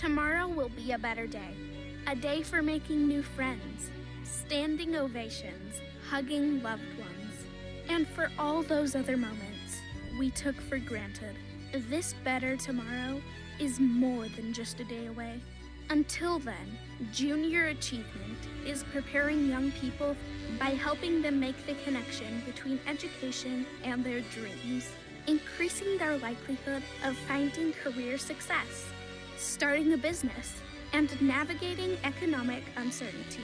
Tomorrow will be a better day. A day for making new friends, standing ovations, hugging loved ones, and for all those other moments we took for granted. This better tomorrow is more than just a day away. Until then, Junior Achievement is preparing young people by helping them make the connection between education and their dreams, increasing their likelihood of finding career success, starting a business, and navigating economic uncertainty.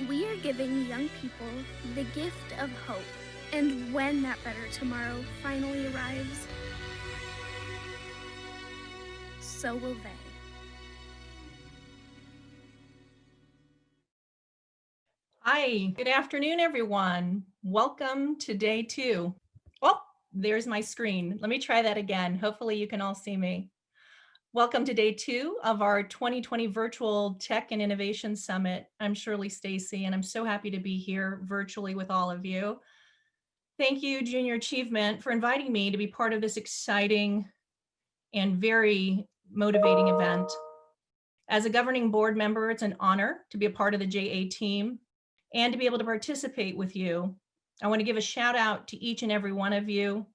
We are giving young people the gift of hope, and when that better tomorrow finally arrives, so will they. Hi, good afternoon, everyone. Welcome to day 2. Oh, there's my screen. Let me try that again. Hopefully you can all see me. Welcome to day 2 of our 2020 Virtual Tech and Innovation Summit. I'm Shirley Stacy, and I'm so happy to be here virtually with all of you. Thank you, Junior Achievement, for inviting me to be part of this exciting and very motivating event. As a governing board member, it's an honor to be a part of the JA team and to be able to participate with you. I want to give a shout out to each and every one of you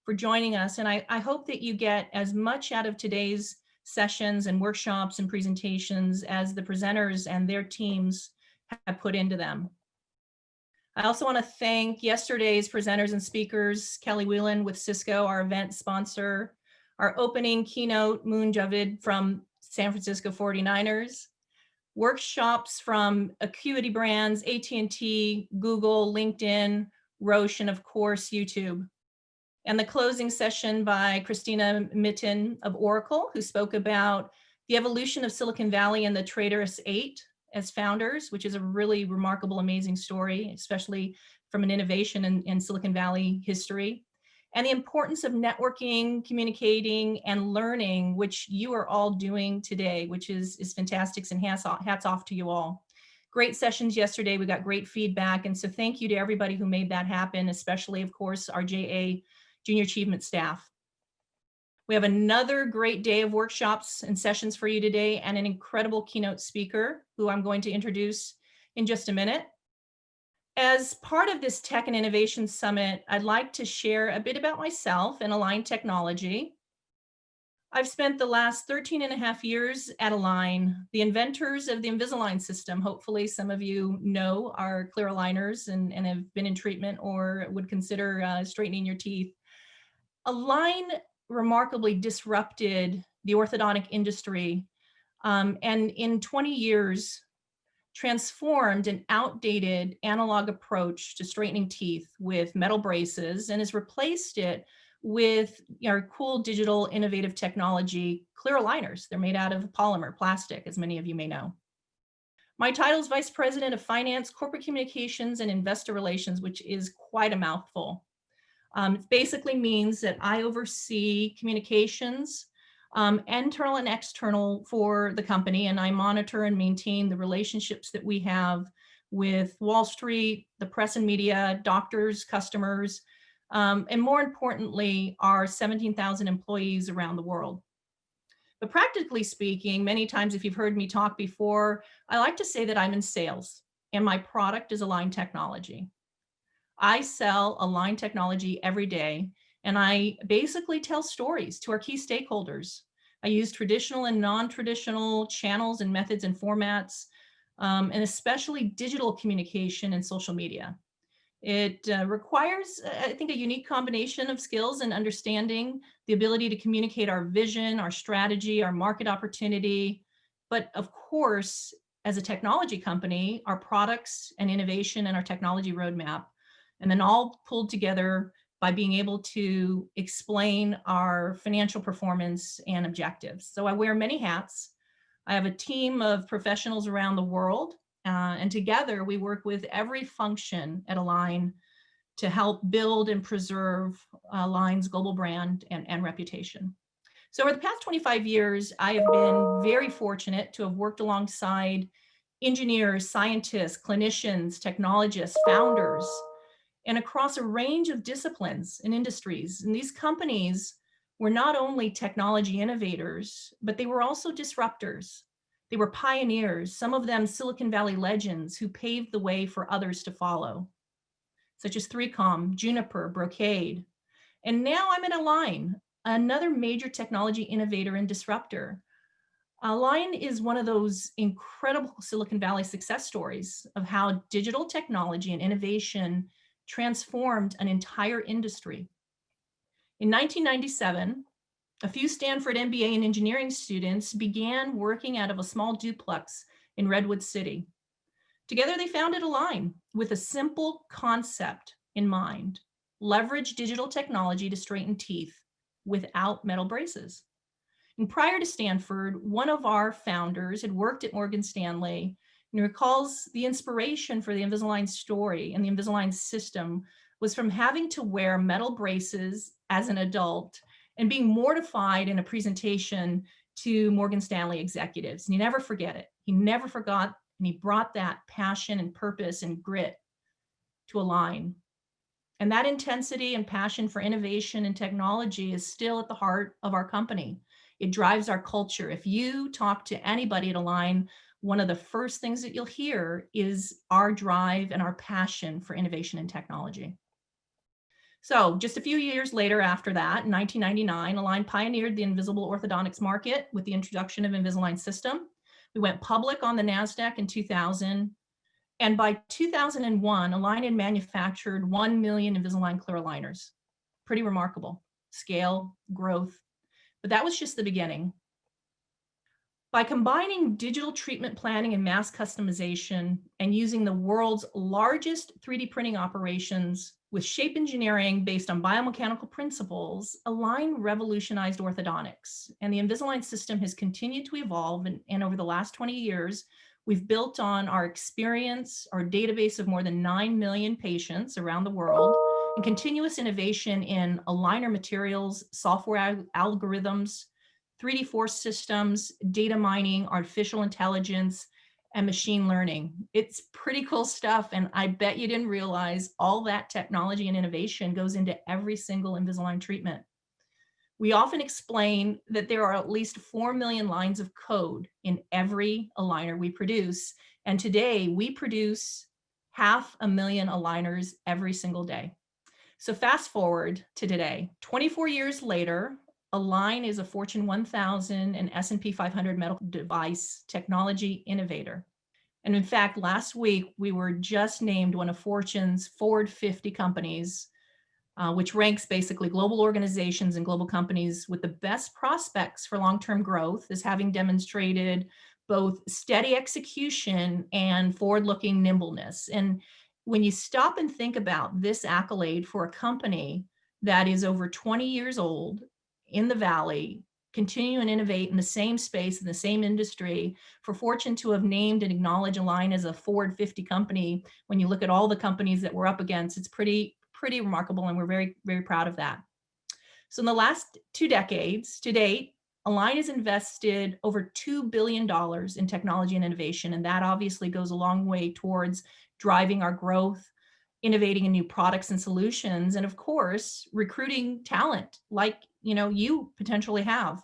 for joining us. And I hope that you get as much out of today's sessions and workshops and presentations as the presenters and their teams have put into them. I also want to thank yesterday's presenters and speakers, Kelly Whelan with Cisco, our event sponsor, our opening keynote, Moon Javid from San Francisco 49ers, workshops from Acuity Brands, AT&T, Google, LinkedIn, Roche, and of course, YouTube. And the closing session by Christina Mitten of Oracle, who spoke about the evolution of Silicon Valley and the Traitorous Eight as founders, which is a really remarkable, amazing story, especially from an innovation in Silicon Valley history. And the importance of networking, communicating, and learning, which you are all doing today, which is fantastic, and hats off to you all. Great sessions yesterday. We got great feedback. And so thank you to everybody who made that happen, especially, of course, our JA Junior Achievement staff. We have another great day of workshops and sessions for you today, and an incredible keynote speaker who I'm going to introduce in just a minute. As part of this Tech and Innovation Summit, I'd like to share a bit about myself and Align Technology. I've spent the last 13 and a half years at Align, the inventors of the Invisalign system. Hopefully some of you know our clear aligners and have been in treatment or would consider straightening your teeth. Align remarkably disrupted the orthodontic industry, and in 20 years, transformed an outdated analog approach to straightening teeth with metal braces and has replaced it with our cool digital innovative technology, clear aligners. They're made out of polymer, plastic, as many of you may know. My title is Vice President of Finance, Corporate Communications, and Investor Relations, which is quite a mouthful. It basically means that I oversee communications, internal and external for the company, and I monitor and maintain the relationships that we have with Wall Street, the press and media, doctors, customers, and more importantly, our 17,000 employees around the world. But practically speaking, many times if you've heard me talk before, I like to say that I'm in sales and my product is Align Technology. I sell Align Technology every day, and I basically tell stories to our key stakeholders. I use traditional and non-traditional channels and methods and formats, and especially digital communication and social media. It requires, I think, a unique combination of skills and understanding, the ability to communicate our vision, our strategy, our market opportunity, but of course, as a technology company, our products and innovation and our technology roadmap, and then all pulled together by being able to explain our financial performance and objectives. So I wear many hats. I have a team of professionals around the world, and together we work with every function at Align to help build and preserve Align's global brand and reputation. So over the past 25 years, I have been very fortunate to have worked alongside engineers, scientists, clinicians, technologists, founders, and across a range of disciplines and industries. And these companies were not only technology innovators, but they were also disruptors. They were pioneers, some of them Silicon Valley legends who paved the way for others to follow, such as 3Com, Juniper, Brocade. And now I'm in Align, another major technology innovator and disruptor. Align is one of those incredible Silicon Valley success stories of how digital technology and innovation transformed an entire industry. In 1997, a few Stanford MBA and engineering students began working out of a small duplex in Redwood City. Together, they founded Align with a simple concept in mind: leverage digital technology to straighten teeth without metal braces. And prior to Stanford, one of our founders had worked at Morgan Stanley and recalls the inspiration for the Invisalign story and the Invisalign system was from having to wear metal braces as an adult and being mortified in a presentation to Morgan Stanley executives. And he never forget it. He never forgot, and he brought that passion and purpose and grit to Align. And that intensity and passion for innovation and technology is still at the heart of our company. It drives our culture. If you talk to anybody at Align, one of the first things that you'll hear is our drive and our passion for innovation and technology. So just a few years later after that, in 1999, Align pioneered the invisible orthodontics market with the introduction of Invisalign system. We went public on the NASDAQ in 2000. And by 2001, Align had manufactured 1 million Invisalign clear aligners. Pretty remarkable scale, growth. But that was just the beginning. By combining digital treatment planning and mass customization and using the world's largest 3D printing operations with shape engineering based on biomechanical principles, Align revolutionized orthodontics. And the Invisalign system has continued to evolve. And over the last 20 years, we've built on our experience, our database of more than 9 million patients around the world, and continuous innovation in aligner materials, software algorithms, 3D force systems, data mining, artificial intelligence, and machine learning. It's pretty cool stuff. And I bet you didn't realize all that technology and innovation goes into every single Invisalign treatment. We often explain that there are at least 4 million lines of code in every aligner we produce. And today we produce 500,000 aligners every single day. So fast forward to today, 24 years later, Align is a Fortune 1000 and S&P 500 medical device technology innovator. And in fact, last week, we were just named one of Fortune's Forward 50 companies, which ranks basically global organizations and global companies with the best prospects for long-term growth as having demonstrated both steady execution and forward-looking nimbleness. And when you stop and think about this accolade for a company that is over 20 years old in the Valley, continue and innovate in the same space, in the same industry, for Fortune to have named and acknowledged Align as a Forward 50 company, when you look at all the companies that we're up against, it's pretty remarkable, and we're very, very proud of that. So in the last 2 decades to date, Align has invested over $2 billion in technology and innovation, and that obviously goes a long way towards driving our growth, innovating in new products and solutions, and of course, recruiting talent like you potentially have.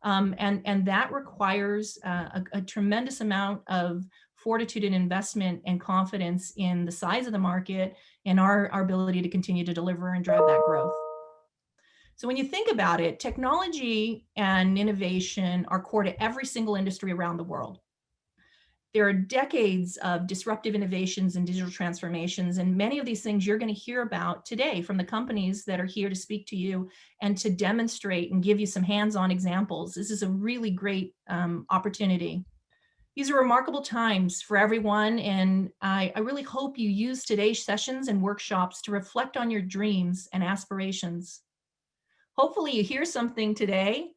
And that requires a tremendous amount of fortitude and investment and confidence in the size of the market and our ability to continue to deliver and drive that growth. So when you think about it, technology and innovation are core to every single industry around the world. There are decades of disruptive innovations and digital transformations, and many of these things you're going to hear about today from the companies that are here to speak to you and to demonstrate and give you some hands-on examples. This is a really great opportunity. These are remarkable times for everyone, and I really hope you use today's sessions and workshops to reflect on your dreams and aspirations. Hopefully you hear something today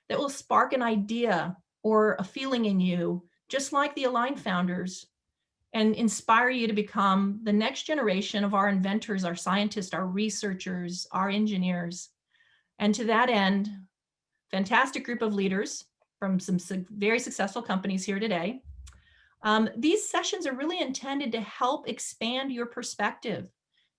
that will spark an idea or a feeling in you, just like the Align founders, and inspire you to become the next generation of our inventors, our scientists, our researchers, our engineers. And to that end, fantastic group of leaders from some very successful companies here today. These sessions are really intended to help expand your perspective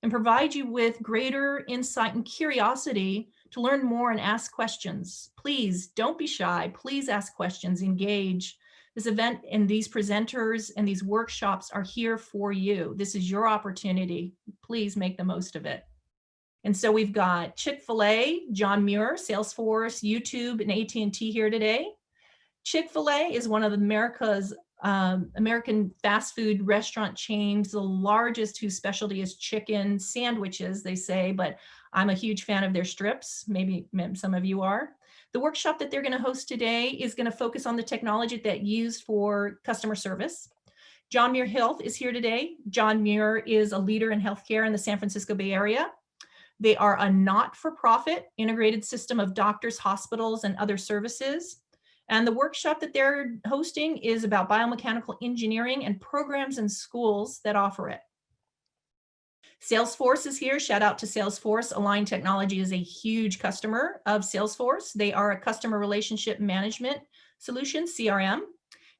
and provide you with greater insight and curiosity to learn more and ask questions. Please don't be shy. Please ask questions, engage. This event and these presenters and these workshops are here for you. This is your opportunity. Please make the most of it. And so we've got Chick-fil-A, John Muir, Salesforce, YouTube, and AT&T here today. Chick-fil-A is one of America's American fast food restaurant chains, the largest, whose specialty is chicken sandwiches, they say, but I'm a huge fan of their strips. Maybe some of you are. The workshop that they're going to host today is going to focus on the technology that used for customer service. John Muir Health is here today. John Muir is a leader in healthcare in the San Francisco Bay Area. They are a not-for-profit integrated system of doctors, hospitals, and other services. And the workshop that they're hosting is about biomechanical engineering and programs in schools that offer it. Salesforce is here. Shout out to Salesforce. Align Technology is a huge customer of Salesforce. They are a customer relationship management solution, CRM,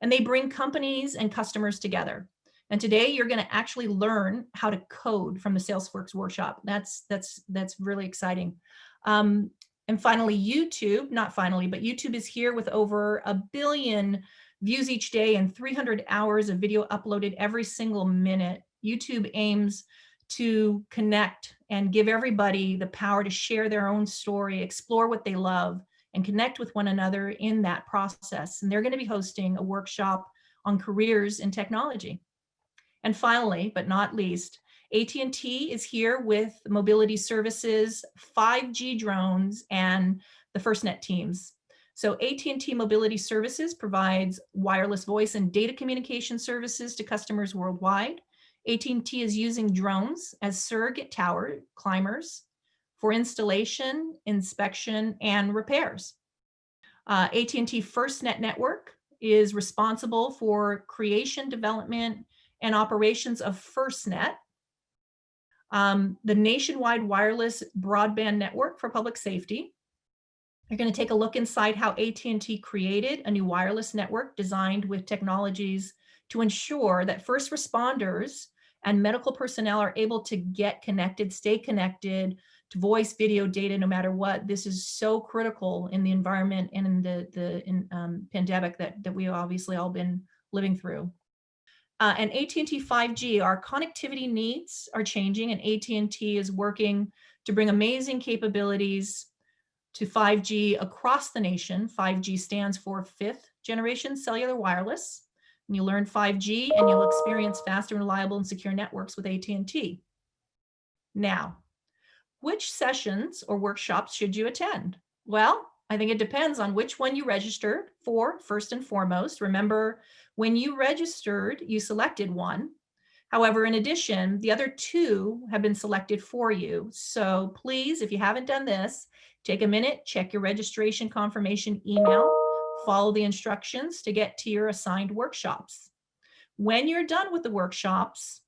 and they bring companies and customers together. And today you're going to actually learn how to code from the Salesforce workshop. That's really exciting. And finally, YouTube, not finally, but YouTube is here with over 1 billion views each day and 300 hours of video uploaded every single minute. YouTube aims to connect and give everybody the power to share their own story, explore what they love, and connect with one another in that process. And they're going to be hosting a workshop on careers in technology. And finally, but not least, AT&T is here with mobility services, 5G drones, and the FirstNet teams. So AT&T Mobility Services provides wireless voice and data communication services to customers worldwide. AT&T is using drones as surrogate tower climbers for installation, inspection, and repairs. AT&T FirstNet network is responsible for creation, development, and operations of FirstNet, the nationwide wireless broadband network for public safety. You're going to take a look inside how AT&T created a new wireless network designed with technologies to ensure that first responders and medical personnel are able to get connected, stay connected to voice, video, data, no matter what. This is so critical in the environment and in the pandemic that we obviously all been living through. And AT&T 5G, our connectivity needs are changing, and AT&T is working to bring amazing capabilities to 5G across the nation. 5G stands for fifth generation cellular wireless. And you learn 5G and you'll experience faster, reliable, and secure networks with AT&T. Now, which sessions or workshops should you attend? Well, I think it depends on which one you registered for, first and foremost. Remember, when you registered, you selected one. However, in addition, the other two have been selected for you. So please, if you haven't done this, take a minute, check your registration confirmation email, follow the instructions to get to your assigned workshops. When you're done with the workshops,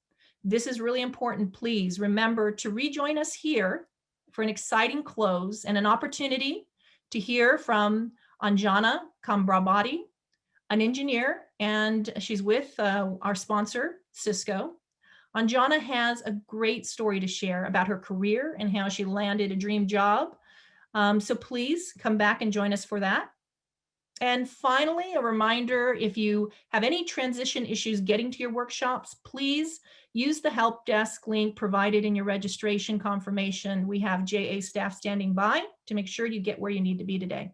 this is really important. Please remember to rejoin us here for an exciting close and an opportunity to hear from Anjana Kambhampati, an engineer, and she's with our sponsor, Cisco. Anjana has a great story to share about her career and how she landed a dream job. So please come back and join us for that. And finally, a reminder, if you have any transition issues getting to your workshops, please use the help desk link provided in your registration confirmation. We have JA staff standing by to make sure you get where you need to be today.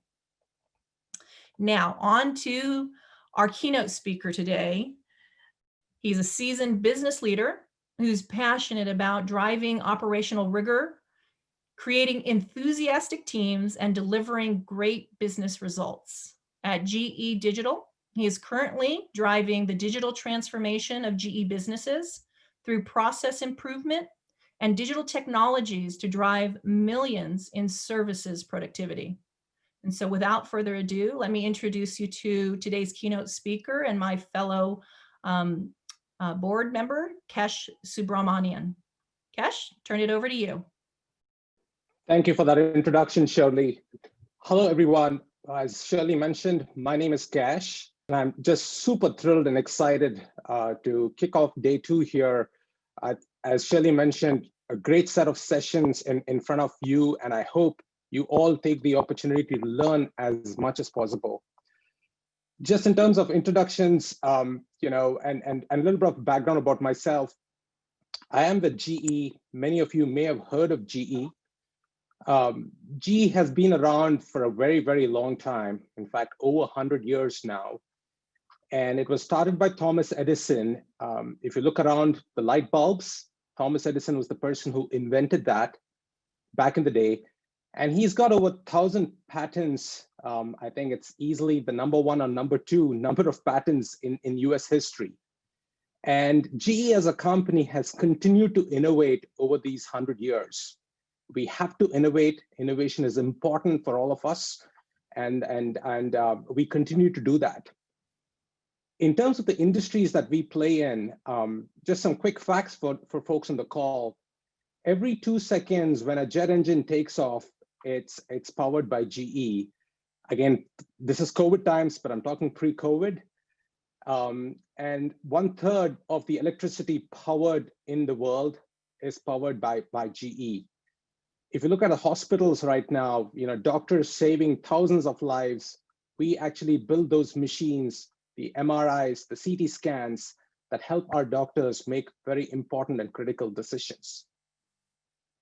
Now, on to our keynote speaker today. He's a seasoned business leader who's passionate about driving operational rigor, creating enthusiastic teams, and delivering great business results. At GE Digital, he is currently driving the digital transformation of GE businesses through process improvement and digital technologies to drive millions in services productivity. And so without further ado, let me introduce you to today's keynote speaker and my fellow board member, Kesh Subrmanaian. Kesh, turn it over to you. Thank you for that introduction, Shirley. Hello, everyone. As Shirley mentioned, my name is Kesh, and I'm just super thrilled and excited to kick off day 2 here. As Shirley mentioned, a great set of sessions in front of you, and I hope you all take the opportunity to learn as much as possible. Just in terms of introductions, and a little bit of background about myself, I am with GE. Many of you may have heard of GE. GE has been around for a very, very long time. In fact, over 100 years now. And it was started by Thomas Edison. If you look around the light bulbs, Thomas Edison was the person who invented that back in the day. And he's got over 1,000 patents. I think it's easily the number one or number two number of patents in US history. And GE as a company has continued to innovate over these 100 years. We have to innovate. Innovation is important for all of us. And we continue to do that. In terms of the industries that we play in, just some quick facts for folks on the call. Every 2 seconds when a jet engine takes off, it's powered by GE. Again, this is COVID times, but I'm talking pre-COVID. And 1/3 of the electricity powered in the world is powered by GE. If you look at the hospitals right now, doctors saving thousands of lives, we actually build those machines, the MRIs, the CT scans that help our doctors make very important and critical decisions.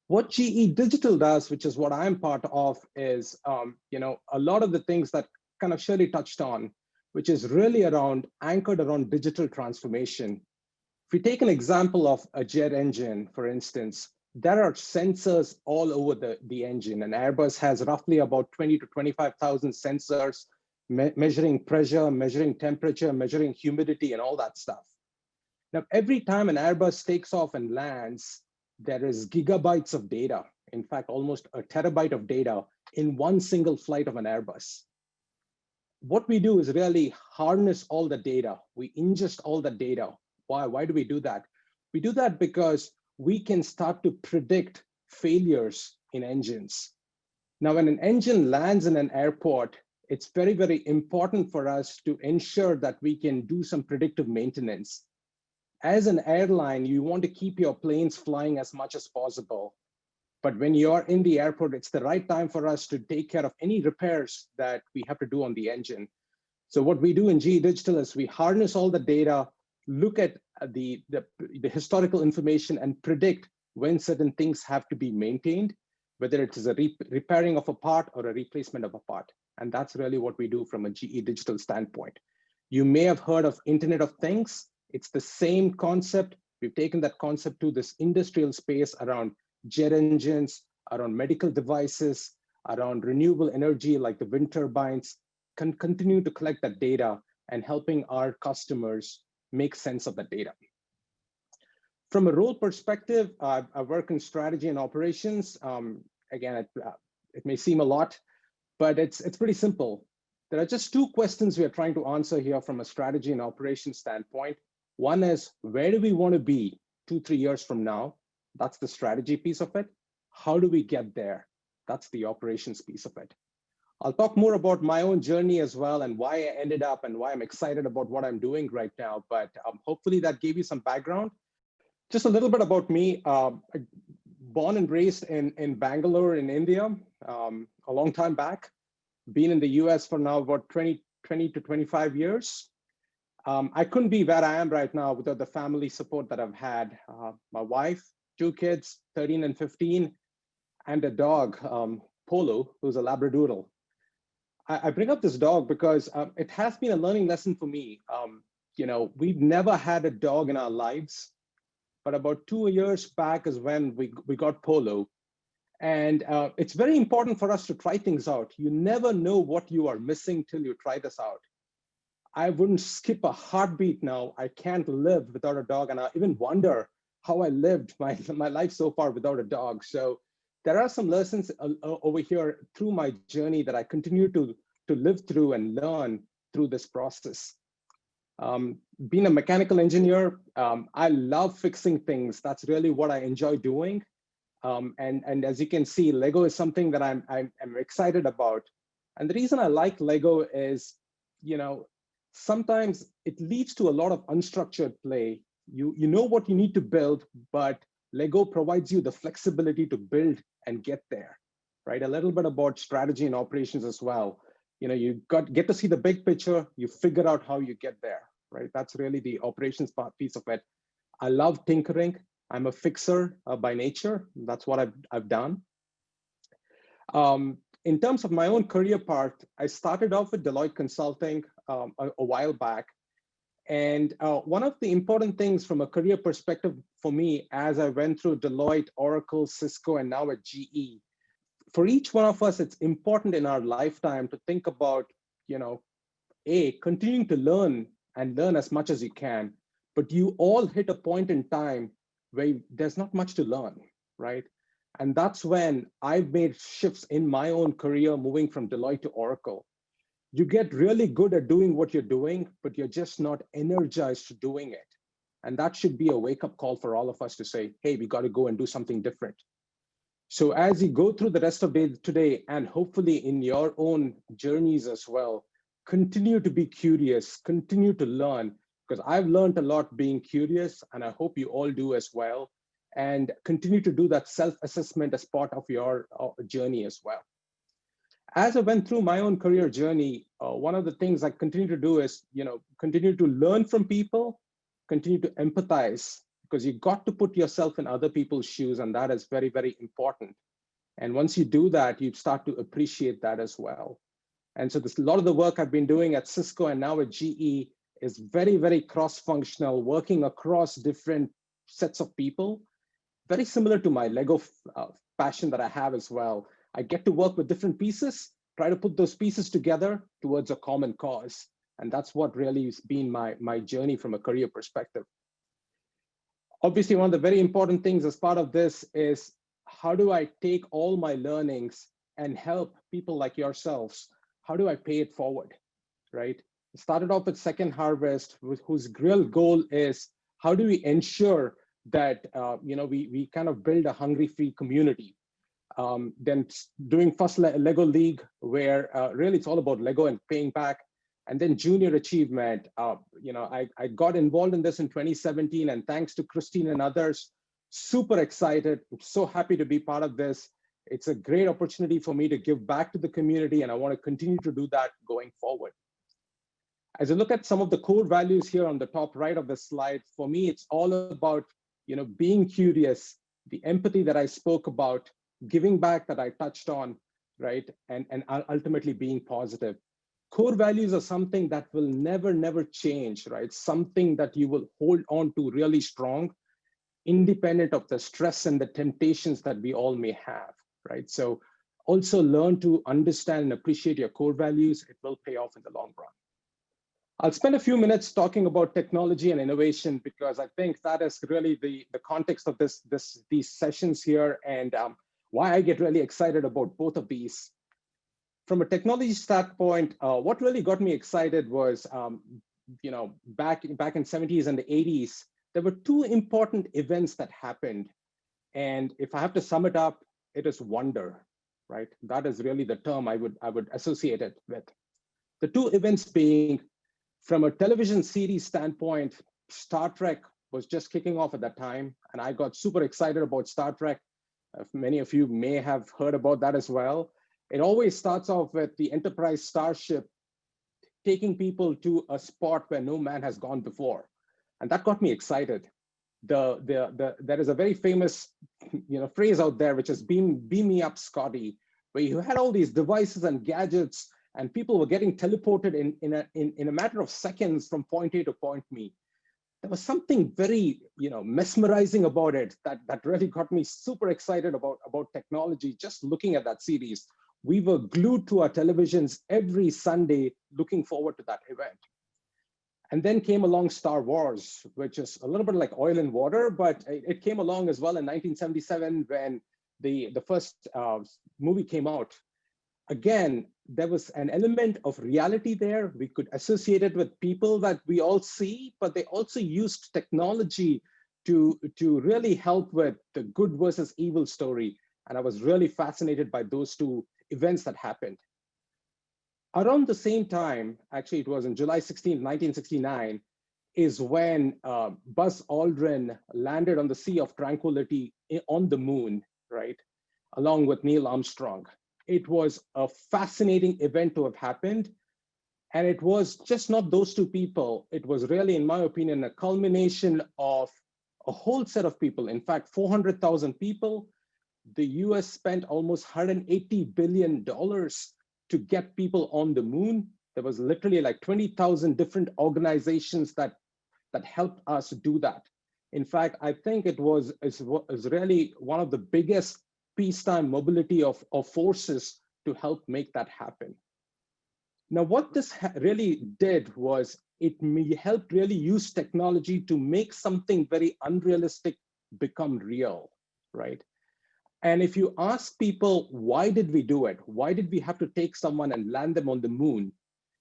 What GE Digital does, which is what I'm part of, is a lot of the things that kind of Shirley touched on, which is really anchored around digital transformation. If we take an example of a jet engine, for instance, there are sensors all over the engine. And Airbus has roughly about 20 to 25,000 sensors measuring pressure, measuring temperature, measuring humidity, and all that stuff. Now, every time an Airbus takes off and lands, there is gigabytes of data. In fact, almost a terabyte of data in one single flight of an Airbus. What we do is really harness all the data. We ingest all the data. Why do we do that? We do that because we can start to predict failures in engines. Now, when an engine lands in an airport, it's very, very important for us to ensure that we can do some predictive maintenance. As an airline, you want to keep your planes flying as much as possible. But when you're in the airport, it's the right time for us to take care of any repairs that we have to do on the engine. So what we do in GE Digital is we harness all the data, look at the historical information, and predict when certain things have to be maintained, whether it is a repairing of a part or a replacement of a part. And that's really what we do from a GE Digital standpoint. You may have heard of Internet of Things. It's the same concept. We've taken that concept to this industrial space around jet engines, around medical devices, around renewable energy like the wind turbines, can continue to collect that data and helping our customers make sense of that data. From a role perspective, I work in strategy and operations. Again, it may seem a lot, but it's pretty simple. There are just two questions we are trying to answer here from a strategy and operations standpoint. One is, where do we want to be 2-3 years from now? That's the strategy piece of it. How do we get there? That's the operations piece of it. I'll talk more about my own journey as well and why I ended up and why I'm excited about what I'm doing right now. But hopefully that gave you some background. Just a little bit about me. Born and raised in Bangalore in India a long time back. Been in the US for now about 20 to 25 years. I couldn't be where I am right now without the family support that I've had. My wife, 2 kids, 13 and 15, and a dog, Polo, who's a Labradoodle. I bring up this dog because it has been a learning lesson for me. We've never had a dog in our lives, but about 2 years back is when we got Polo. And it's very important for us to try things out. You never know what you are missing till you try this out. I wouldn't skip a heartbeat now. I can't live without a dog. And I even wonder how I lived my life so far without a dog. So there are some lessons over here through my journey that I continue to live through and learn through this process. Being a mechanical engineer, I love fixing things. That's really what I enjoy doing. And as you can see, Lego is something that I'm excited about. And the reason I like Lego is, sometimes it leads to a lot of unstructured play. You know what you need to build, but Lego provides you the flexibility to build and get there, right? A little bit about strategy and operations as well. You get to see the big picture, you figure out how you get there, right? That's really the operations part piece of it. I love tinkering. I'm a fixer by nature. That's what I've done. In terms of my own career part, I started off with Deloitte Consulting a while back. And one of the important things from a career perspective for me, as I went through Deloitte, Oracle, Cisco, and now at GE, for each one of us, it's important in our lifetime to think about, continuing to learn and learn as much as you can, but you all hit a point in time where there's not much to learn, right? And that's when I've made shifts in my own career, moving from Deloitte to Oracle. You get really good at doing what you're doing, but you're just not energized to doing it. And that should be a wake-up call for all of us to say, hey, we got to go and do something different. So as you go through the rest of today, and hopefully in your own journeys as well, continue to be curious, continue to learn, because I've learned a lot being curious, and I hope you all do as well, and continue to do that self-assessment as part of your journey as well. As I went through my own career journey, one of the things I continue to do is, continue to learn from people, continue to empathize, because you got to put yourself in other people's shoes, and that is very, very important. And once you do that, you start to appreciate that as well. And so a lot of the work I've been doing at Cisco and now at GE is very, very cross-functional, working across different sets of people, very similar to my Lego passion that I have as well. I get to work with different pieces, try to put those pieces together towards a common cause. And that's what really has been my journey from a career perspective. Obviously, one of the very important things as part of this is, how do I take all my learnings and help people like yourselves? How do I pay it forward, right? I started off with Second Harvest, whose real goal is, how do we ensure that we kind of build a hungry-free community? Then doing first Lego League, where really it's all about Lego and paying back. And then junior achievement. I got involved in this in 2017, and thanks to Christine and others, super excited. I'm so happy to be part of this. It's a great opportunity for me to give back to the community, and I want to continue to do that going forward. As I look at some of the core values here on the top right of the slide, for me, it's all about being curious, the empathy that I spoke about, giving back that I touched on, right? And ultimately being positive. Core values are something that will never change, right? Something that you will hold on to really strong, independent of the stress and the temptations that we all may have, right? So also learn to understand and appreciate your core values. It will pay off in the long run. I'll spend a few minutes talking about technology and innovation, because I think that is really the context of these sessions here, and why I get really excited about both of these. From a technology standpoint, what really got me excited was, back in 70s and the 80s, there were two important events that happened. And if I have to sum it up, it is wonder, right? That is really the term I would associate it with. The two events being, from a television series standpoint, Star Trek was just kicking off at that time, and I got super excited about Star Trek. Many of you may have heard about that as well. It always starts off with the Enterprise starship taking people to a spot where no man has gone before. And that got me excited. There is a very famous phrase out there, which is beam me up, Scotty, where you had all these devices and gadgets, and people were getting teleported in a matter of seconds from point A to point B. There was something very mesmerizing about it that really got me super excited about technology, just looking at that series. We were glued to our televisions every Sunday looking forward to that event. And then came along Star Wars, which is a little bit like oil and water, but it came along as well in 1977 when the first movie came out. Again, there was an element of reality there. We could associate it with people that we all see, but they also used technology to really help with the good versus evil story. And I was really fascinated by those two events that happened. Around the same time, actually it was on July 16, 1969, is when Buzz Aldrin landed on the Sea of Tranquility on the moon, right? Along with Neil Armstrong. It was a fascinating event to have happened. And it was just not those two people. It was really, in my opinion, a culmination of a whole set of people. In fact, 400,000 people. The US spent almost $180 billion to get people on the moon. There was literally like 20,000 different organizations that helped us do that. In fact, I think it was really one of the biggest peacetime mobility of forces to help make that happen. Now, what this really did was it helped really use technology to make something very unrealistic become real, right? And if you ask people, why did we do it? Why did we have to take someone and land them on the moon?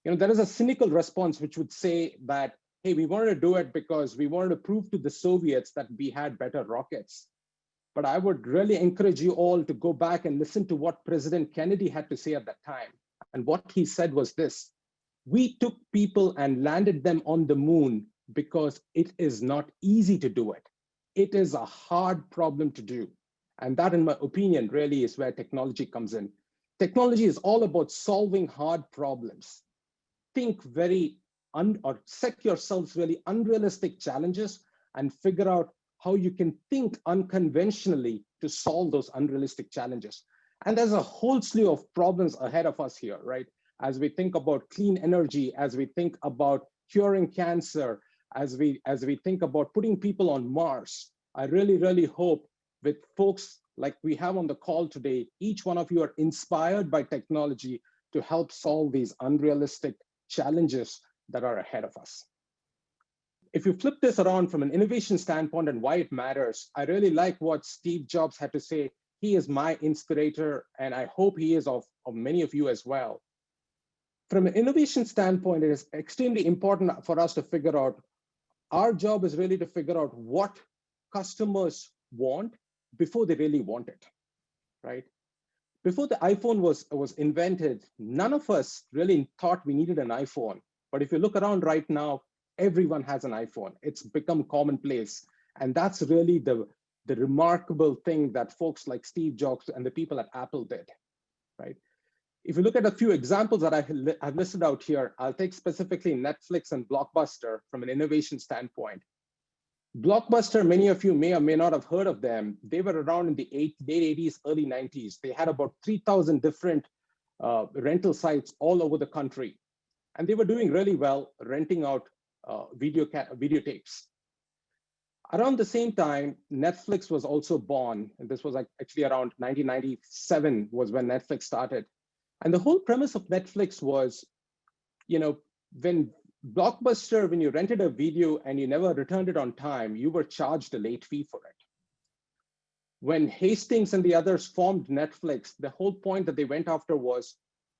There is a cynical response which would say that, hey, we wanted to do it because we wanted to prove to the Soviets that we had better rockets. But I would really encourage you all to go back and listen to what President Kennedy had to say at that time. And what he said was this: we took people and landed them on the moon because it is not easy to do it. It is a hard problem to do. And that, in my opinion, really is where technology comes in. Technology is all about solving hard problems. Think or set yourselves really unrealistic challenges and figure out how you can think unconventionally to solve those unrealistic challenges. And there's a whole slew of problems ahead of us here, right? As we think about clean energy, as we think about curing cancer, as we think about putting people on Mars, I really, really hope with folks like we have on the call today, each one of you are inspired by technology to help solve these unrealistic challenges that are ahead of us. If you flip this around from an innovation standpoint and why it matters, I really like what Steve Jobs had to say. He is my inspirator, and I hope he is of many of you as well. From an innovation standpoint, it is extremely important for us to figure out, our job is really to figure out what customers want before they really want it, right? Before the iPhone was invented, none of us really thought we needed an iPhone. But if you look around right now, everyone has an iPhone. It's become commonplace. And that's really the remarkable thing that folks like Steve Jobs and the people at Apple did, right? If you look at a few examples that I've listed out here, I'll take specifically Netflix and Blockbuster from an innovation standpoint. Blockbuster, many of you may or may not have heard of them. They were around in the late 80s, early 90s. They had about 3,000 different rental sites all over the country. And they were doing really well, renting out videotapes. Around the same time, Netflix was also born. And this was actually around 1997 was when Netflix started. And the whole premise of Netflix was, when Blockbuster, when you rented a video and you never returned it on time, you were charged a late fee for it. When Hastings and the others formed Netflix, the whole point that they went after was,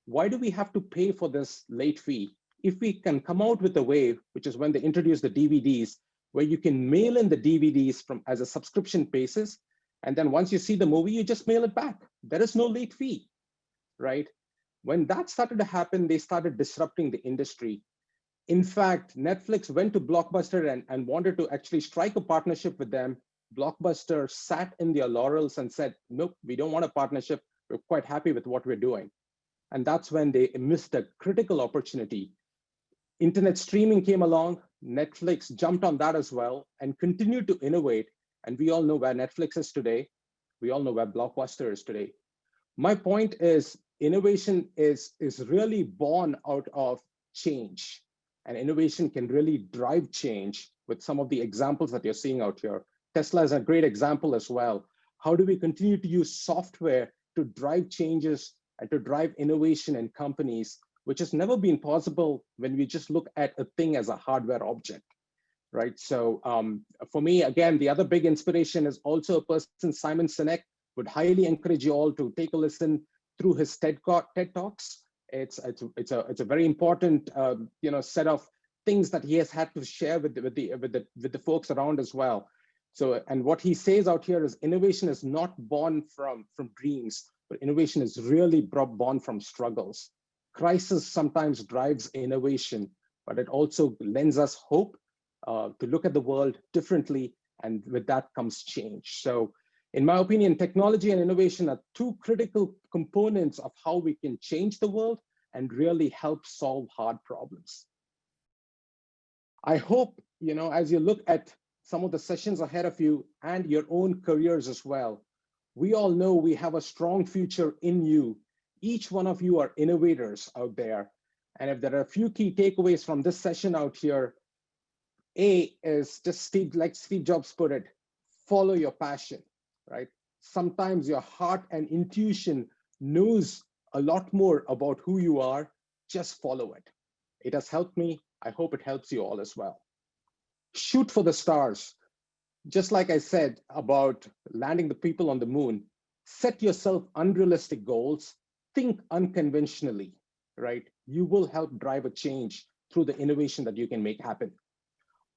why do we have to pay for this late fee? If we can come out with a way, which is when they introduced the DVDs, where you can mail in the DVDs as a subscription basis, and then once you see the movie, you just mail it back. There is no late fee, right? When that started to happen, they started disrupting the industry. In fact, Netflix went to Blockbuster and wanted to actually strike a partnership with them. Blockbuster sat in their laurels and said, nope, we don't want a partnership. We're quite happy with what we're doing. And that's when they missed a critical opportunity. Internet streaming came along. Netflix jumped on that as well and continued to innovate. And we all know where Netflix is today. We all know where Blockbuster is today. My point is, innovation is really born out of change. And innovation can really drive change with some of the examples that you're seeing out here. Tesla is a great example as well. How do we continue to use software to drive changes and to drive innovation in companies, which has never been possible when we just look at a thing as a hardware object, right? So for me, again, the other big inspiration is also a person, Simon Sinek. Would highly encourage you all to take a listen through his TED Talks. It's a very important set of things that he has had to share with the folks around as well. So, and what he says out here is, innovation is not born from dreams, but innovation is really born from struggles. Crisis sometimes drives innovation, but it also lends us hope to look at the world differently, and with that comes change. So In my opinion, technology and innovation are two critical components of how we can change the world and really help solve hard problems. I hope, as you look at some of the sessions ahead of you and your own careers as well, we all know we have a strong future in you. Each one of you are innovators out there. And if there are a few key takeaways from this session out here, A is just like Steve Jobs put it, follow your passion, right? Sometimes your heart and intuition knows a lot more about who you are. Just follow it. It has helped me. I hope it helps you all as well. Shoot for the stars. Just like I said about landing the people on the moon, set yourself unrealistic goals, think unconventionally, right? You will help drive a change through the innovation that you can make happen.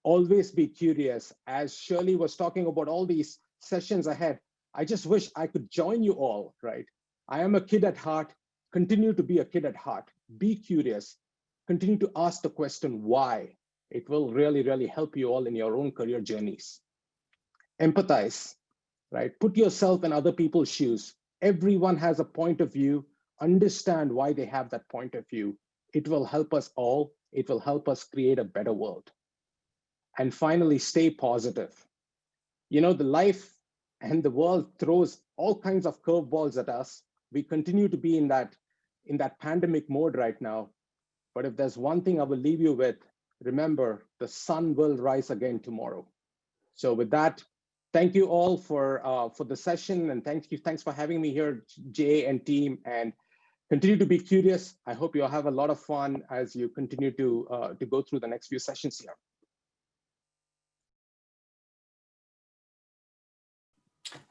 Always be curious. As Shirley was talking about all these sessions ahead, I just wish I could join you all, right? I am a kid at heart. Continue to be a kid at heart. Be curious. Continue to ask the question, why? It will really, really help you all in your own career journeys. Empathize, right? Put yourself in other people's shoes. Everyone has a point of view. Understand why they have that point of view. It will help us all. It will help us create a better world. And finally, stay positive. The life and the world throws all kinds of curveballs at us. We continue to be in that pandemic mode right now. But if there's one thing I will leave you with, remember, the sun will rise again tomorrow. So with that, thank you all for the session, and thanks for having me here, Jay and team, and continue to be curious. I hope you'll have a lot of fun as you continue to go through the next few sessions here.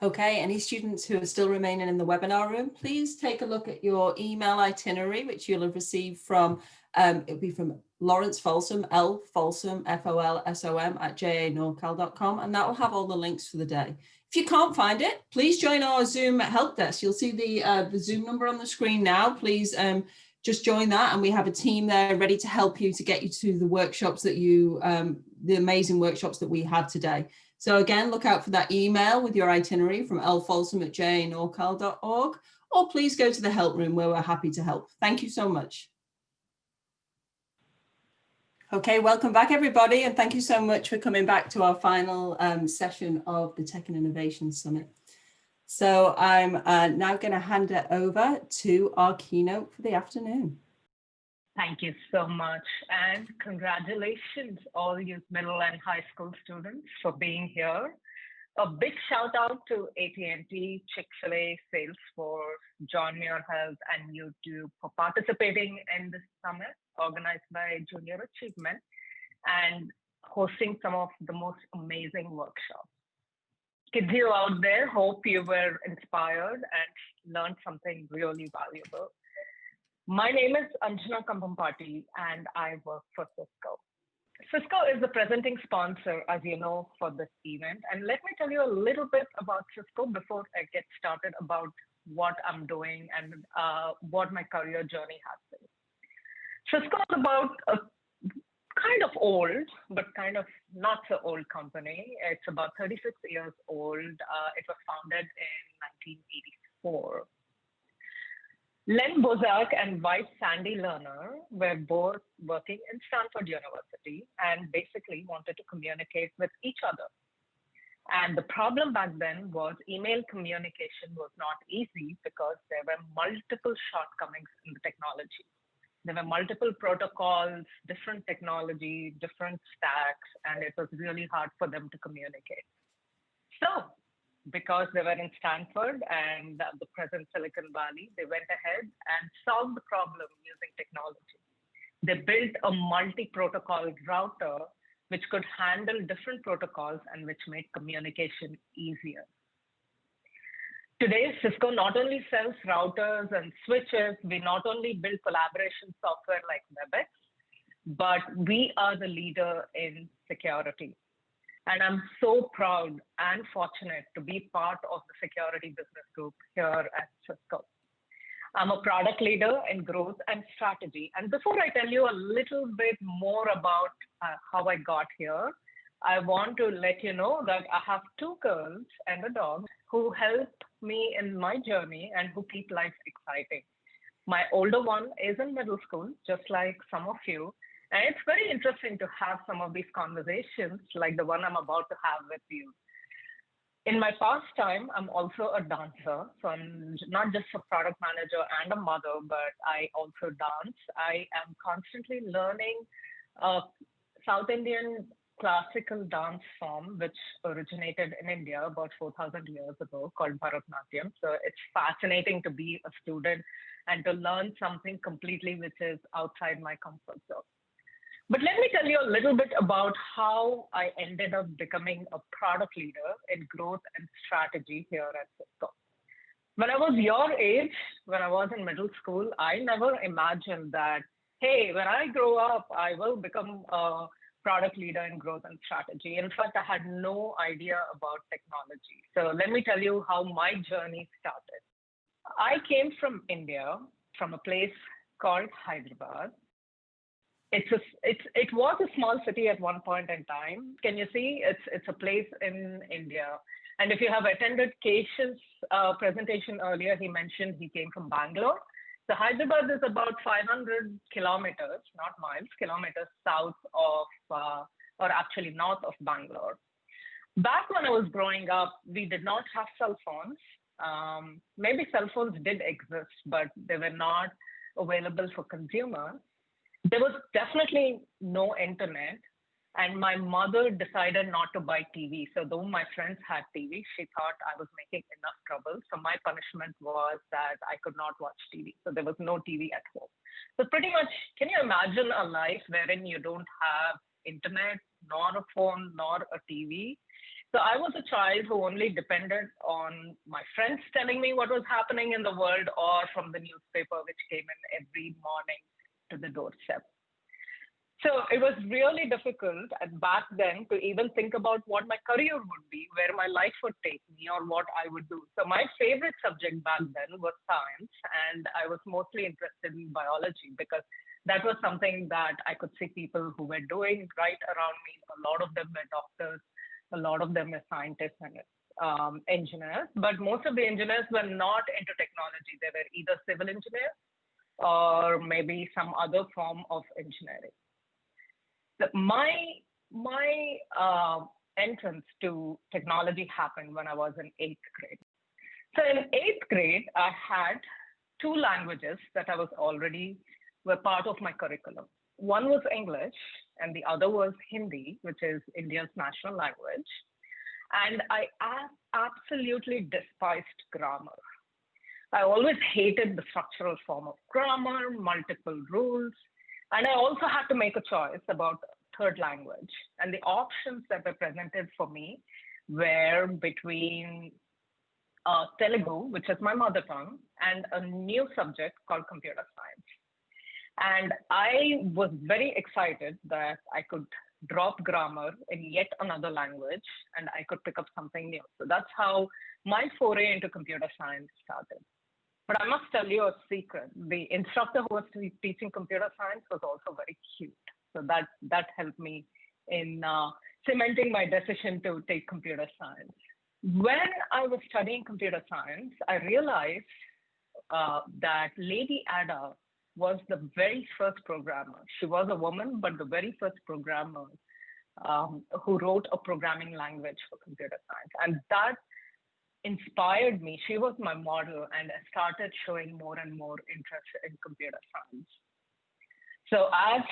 Okay, any students who are still remaining in the webinar room, please take a look at your email itinerary, which you'll have received from, it'll be from Lawrence Folsom, L Folsom, Folsom at janorcal.com, and that will have all the links for the day. If you can't find it, please join our Zoom help desk. You'll see the Zoom number on the screen now. Please just join that, and we have a team there ready to help you to get you to the workshops that the amazing workshops that we had today. So again, look out for that email with your itinerary from lfolsom@janorcal.org, or please go to the help room where we're happy to help. Thank you so much. Okay, welcome back everybody, and thank you so much for coming back to our final session of the Tech and Innovation Summit. So I'm now going to hand it over to our keynote for the afternoon. Thank you so much, and congratulations all you middle and high school students for being here. A big shout out to AT&T, Chick-fil-A, Salesforce, John Muir Health, and YouTube for participating in this summit organized by Junior Achievement and hosting some of the most amazing workshops. Kids you out there, hope you were inspired and learned something really valuable. My name is Anjana Kambhampati, and I work for Cisco. Cisco is the presenting sponsor, as you know, for this event. And let me tell you a little bit about Cisco before I get started about what I'm doing and what my career journey has been. Cisco is about a kind of old, but kind of not so old company. It's about 36 years old. It was founded in 1984. Len Bozak and wife Sandy Lerner were both working in Stanford University and basically wanted to communicate with each other. And the problem back then was email communication was not easy because there were multiple shortcomings in the technology. There were multiple protocols, different technology, different stacks, and it was really hard for them to communicate. So, because they were in Stanford and the present Silicon Valley, they went ahead and solved the problem using technology. They built a multi-protocol router which could handle different protocols and which made communication easier. Today, Cisco not only sells routers and switches, we not only build collaboration software like WebEx, but we are the leader in security. And I'm so proud and fortunate to be part of the security business group here at Cisco. I'm a product leader in growth and strategy. And before I tell you a little bit more about how I got here, I want to let you know that I have 2 girls and a dog, who help me in my journey and who keep life exciting. My older one is in middle school, just like some of you. And it's very interesting to have some of these conversations like the one I'm about to have with you. In my pastime, I'm also a dancer. So I'm not just a product manager and a mother, but I also dance. I am constantly learning South Indian classical dance form, which originated in India about 4,000 years ago, called Bharatanatyam. So it's fascinating to be a student and to learn something completely which is outside my comfort zone. But let me tell you a little bit about how I ended up becoming a product leader in growth and strategy here at Cisco. When I was your age, when I was in middle school, I never imagined that, hey, when I grow up, I will become a product leader in growth and strategy. In fact, I had no idea about technology. So let me tell you how my journey started. I came from India, from a place called Hyderabad. It was a small city at one point in time. Can you see? It's a place in India. And if you have attended Kesh's presentation earlier, he mentioned he came from Bangalore. So Hyderabad is about 500 kilometers, not miles, kilometers south of, or actually north of Bangalore. Back when I was growing up, we did not have cell phones. Maybe cell phones did exist, but they were not available for consumers. There was definitely no internet, and my mother decided not to buy TV. So though my friends had TV, she thought I was making enough trouble. So my punishment was that I could not watch TV. So there was no TV at home. So pretty much, can you imagine a life wherein you don't have internet, nor a phone, nor a TV? So I was a child who only depended on my friends telling me what was happening in the world, or from the newspaper, which came in every morning to the doorstep. So it was really difficult back then to even think about what my career would be, where my life would take me, or what I would do. So my favorite subject back then was science, and I was mostly interested in biology because that was something that I could see people who were doing right around me. A lot of them were doctors, a lot of them were scientists and engineers, but most of the engineers were not into technology. They were either civil engineers or maybe some other form of engineering. My entrance to technology happened when I was in 8th grade. So in 8th grade, I had 2 languages that I was already were part of my curriculum. One was English and the other was Hindi, which is India's national language. And I absolutely despised grammar. I always hated the structural form of grammar, multiple rules, and I also had to make a choice about third language. And the options that were presented for me were between Telugu, which is my mother tongue, and a new subject called computer science. And I was very excited that I could drop grammar in yet another language and I could pick up something new. So that's how my foray into computer science started. But I must tell you a secret. The instructor who was teaching computer science was also very cute. So that helped me in cementing my decision to take computer science. When I was studying computer science, I realized that Lady Ada was the very first programmer. She was a woman, but the very first programmer who wrote a programming language for computer science. And that inspired me. She was my model, and I started showing more and more interest in computer science. So as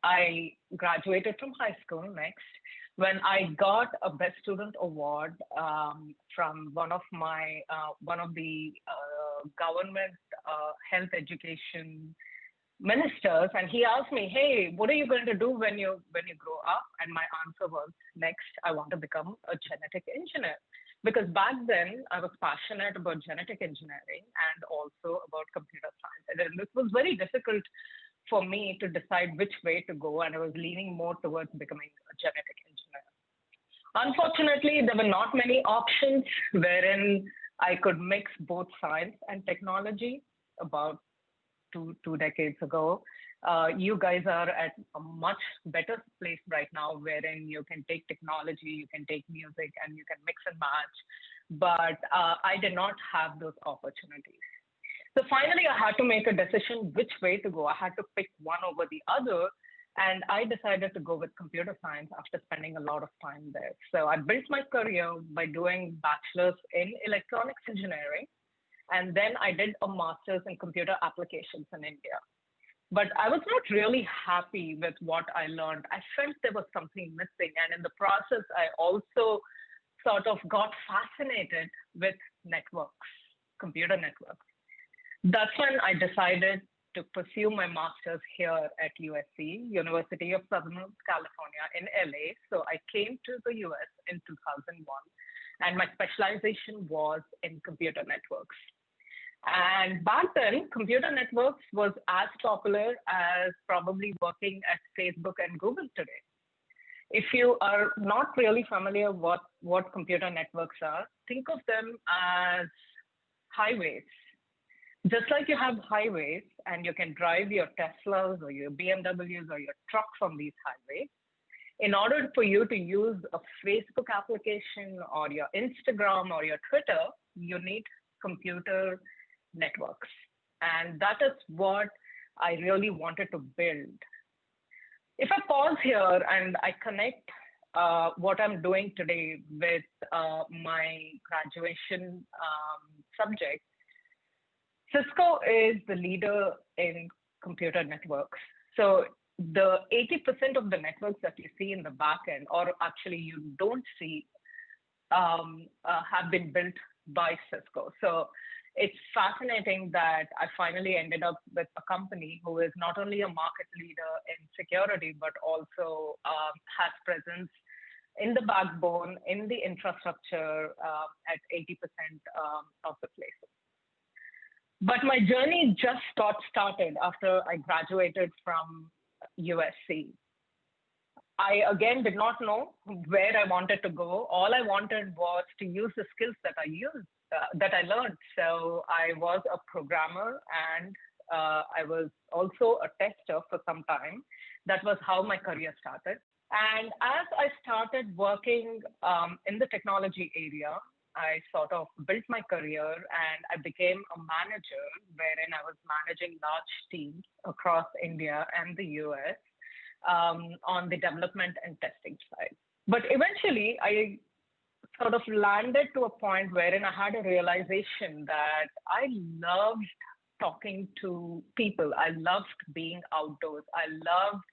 I graduated from high school next, when I got a Best Student Award from one of the government health education ministers, and he asked me, "Hey, what are you going to do when you grow up?" And my answer was, "Next, I want to become a genetic engineer." Because back then I was passionate about genetic engineering and also about computer science. And it was very difficult for me to decide which way to go, and I was leaning more towards becoming a genetic engineer. Unfortunately, there were not many options wherein I could mix both science and technology. About two decades ago, you guys are at a much better place right now, wherein you can take technology, you can take music, and you can mix and match. but I did not have those opportunities. So finally, I had to make a decision which way to go. I had to pick one over the other. And I decided to go with computer science after spending a lot of time there. So I built my career by doing bachelor's in electronics engineering. And then I did a master's in computer applications in India. But I was not really happy with what I learned. I felt there was something missing. And in the process, I also sort of got fascinated with networks, computer networks. That's when I decided to pursue my master's here at USC, University of Southern California in LA. So I came to the US in 2001, and my specialization was in computer networks. And back then, computer networks was as popular as probably working at Facebook and Google today. If you are not really familiar with what computer networks are, think of them as highways. Just like you have highways and you can drive your Teslas or your BMWs or your trucks on these highways, in order for you to use a Facebook application or your Instagram or your Twitter, you need computer networks. And that is what I really wanted to build. If I pause here and I connect what I'm doing today with my graduation subject, Cisco is the leader in computer networks. So the 80% of the networks that you see in the back end, or actually you don't see, have been built by Cisco. So it's fascinating that I finally ended up with a company who is not only a market leader in security, but also has presence in the backbone, in the infrastructure at 80% of the places. But my journey just got started after I graduated from USC. I again did not know where I wanted to go. All I wanted was to use the skills that I learned. So I was a programmer and I was also a tester for some time. That was how my career started. And as I started working in the technology area, I sort of built my career and I became a manager wherein I was managing large teams across India and the US on the development and testing side. But eventually I sort of landed to a point wherein I had a realization that I loved talking to people. I loved being outdoors. I loved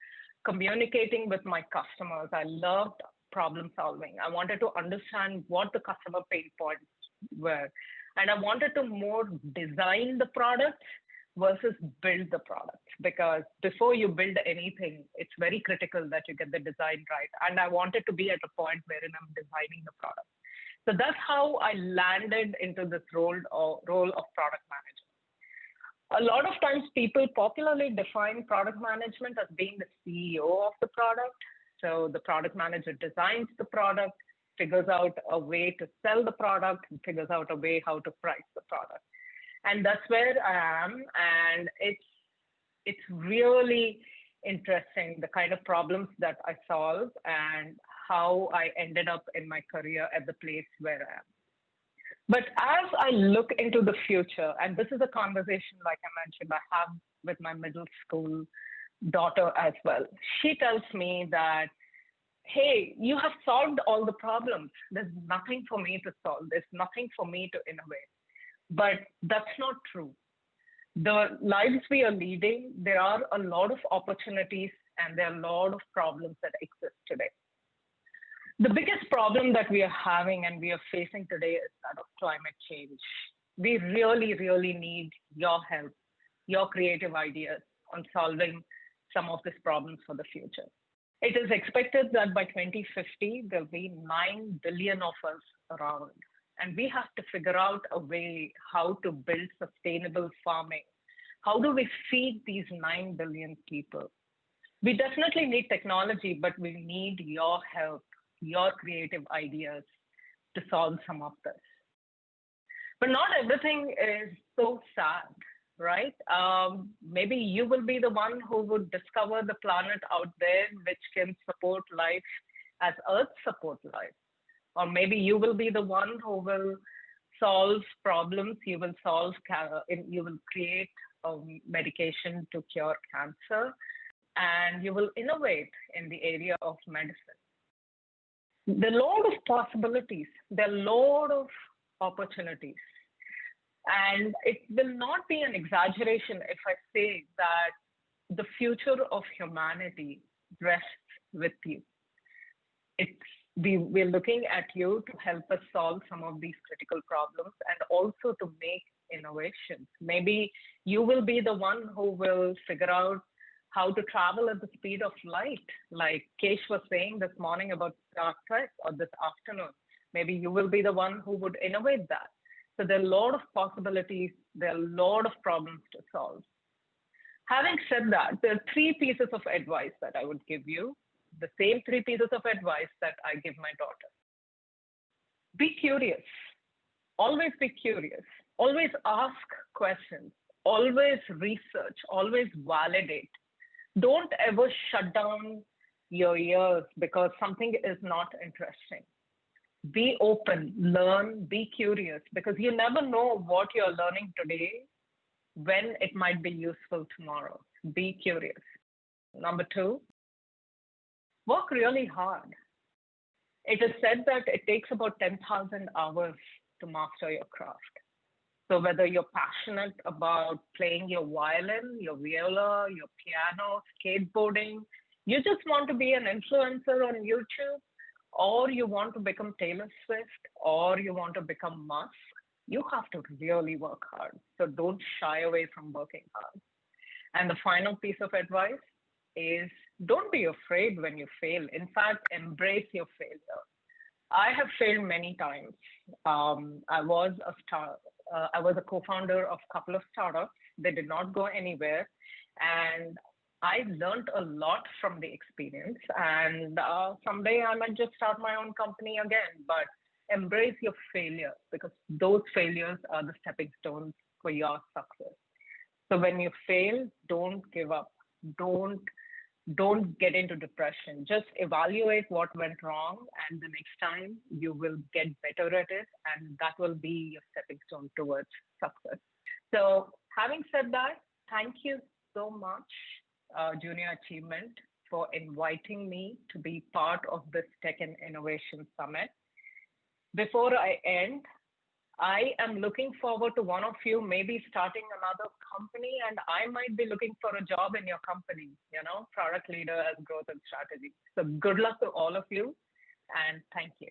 communicating with my customers. I loved problem solving. I wanted to understand what the customer pain points were. And I wanted to more design the product versus build the product, because before you build anything, it's very critical that you get the design right. And I wanted to be at a point wherein I'm designing the product. So that's how I landed into this role of product manager. A lot of times people popularly define product management as being the CEO of the product. So the product manager designs the product, figures out a way to sell the product, and figures out a way how to price the product. And that's where I am. And it's really interesting, the kind of problems that I solve and how I ended up in my career at the place where I am. But as I look into the future, and this is a conversation, like I mentioned, I have with my middle school daughter as well. She tells me that, hey, you have solved all the problems. There's nothing for me to solve. There's nothing for me to innovate. But that's not true. The lives we are leading, there are a lot of opportunities and there are a lot of problems that exist today. The biggest problem that we are having and we are facing today is that of climate change. We really, really need your help, your creative ideas on solving some of these problems for the future. It is expected that by 2050, there'll be 9 billion of us around. And we have to figure out a way how to build sustainable farming. How do we feed these 9 billion people? We definitely need technology, but we need your help, your creative ideas to solve some of this. But not everything is so sad, right? Maybe you will be the one who would discover the planet out there which can support life as Earth supports life. Or maybe you will be the one who will solve problems. You will create a medication to cure cancer, and you will innovate in the area of medicine. There are a lot of possibilities. There are a lot of opportunities. And it will not be an exaggeration if I say that the future of humanity rests with you. We're looking at you to help us solve some of these critical problems and also to make innovations. Maybe you will be the one who will figure out how to travel at the speed of light, like Kesh was saying this morning about Star Trek, or this afternoon. Maybe you will be the one who would innovate that. So there are a lot of possibilities. There are a lot of problems to solve. Having said that, there are 3 pieces of advice that I would give you. The same 3 pieces of advice that I give my daughter. Be curious. Always be curious. Always ask questions. Always research. Always validate. Don't ever shut down your ears because something is not interesting. Be open, learn, be curious, because you never know what you're learning today, when it might be useful tomorrow. Be curious. Number 2, work really hard. It is said that it takes about 10,000 hours to master your craft. So whether you're passionate about playing your violin, your viola, your piano, skateboarding, you just want to be an influencer on YouTube, or you want to become Taylor Swift, or you want to become Musk, you have to really work hard. So don't shy away from working hard. And the final piece of advice is don't be afraid when you fail. In fact, embrace your failure. I have failed many times. I was a co-founder of a couple of startups. They did not go anywhere. And I learned a lot from the experience. And someday I might just start my own company again. But embrace your failure, because those failures are the stepping stones for your success. So when you fail, don't give up. Don't get into depression. Just evaluate what went wrong, and the next time you will get better at it, and that will be your stepping stone towards success. So having said that, thank you so much, Junior Achievement, for inviting me to be part of this Tech and Innovation Summit. Before I end, I am looking forward to one of you maybe starting another company, and I might be looking for a job in your company, product leader as growth and strategy. So good luck to all of you, and thank you.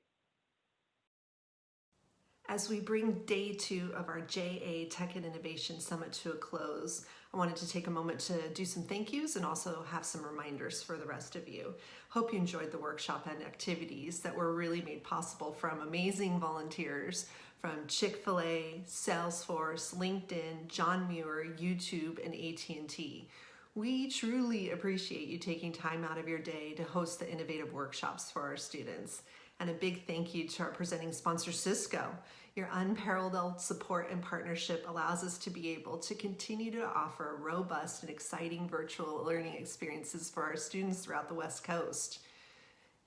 As we bring day 2 of our JA Tech and Innovation Summit to a close, I wanted to take a moment to do some thank yous and also have some reminders for the rest of you. Hope you enjoyed the workshop and activities that were really made possible from amazing volunteers from Chick-fil-A, Salesforce, LinkedIn, John Muir, YouTube, and AT&T. We truly appreciate you taking time out of your day to host the innovative workshops for our students. And a big thank you to our presenting sponsor, Cisco. Your unparalleled support and partnership allows us to be able to continue to offer robust and exciting virtual learning experiences for our students throughout the West Coast.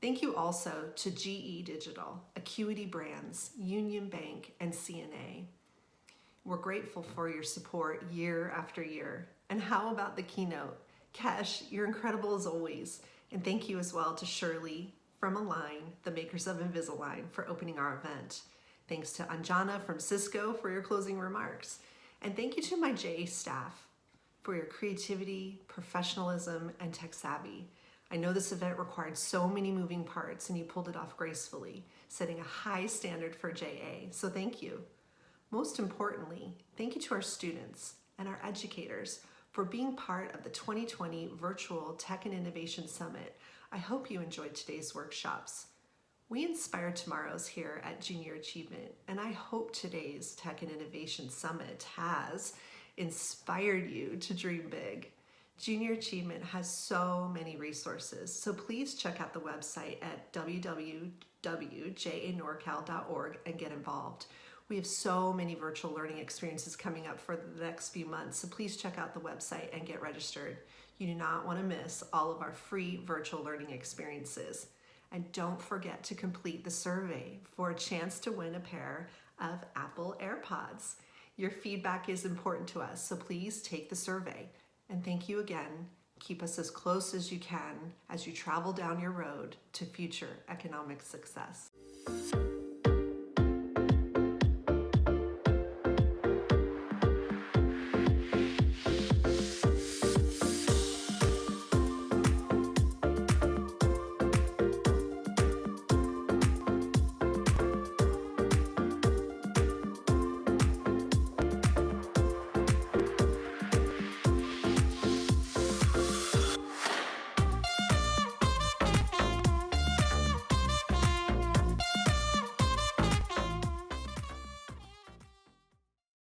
Thank you also to GE Digital, Acuity Brands, Union Bank, and CNA. We're grateful for your support year after year. And how about the Keynote? Kesh, you're incredible as always. And thank you as well to Shirley from Align, the makers of Invisalign, for opening our event. Thanks to Anjana from Cisco for your closing remarks. And thank you to my JA staff for your creativity, professionalism, and tech savvy. I know this event required so many moving parts and you pulled it off gracefully, setting a high standard for JA, so thank you. Most importantly, thank you to our students and our educators for being part of the 2020 Virtual Tech and Innovation Summit. I hope you enjoyed today's workshops. We inspire tomorrow's here at Junior Achievement, and I hope today's Tech and Innovation Summit has inspired you to dream big. Junior Achievement has so many resources, so please check out the website at www.janorcal.org and get involved. We have so many virtual learning experiences coming up for the next few months, so please check out the website and get registered. You do not want to miss all of our free virtual learning experiences. And don't forget to complete the survey for a chance to win a pair of Apple AirPods. Your feedback is important to us, so please take the survey. And thank you again. Keep us as close as you can as you travel down your road to future economic success.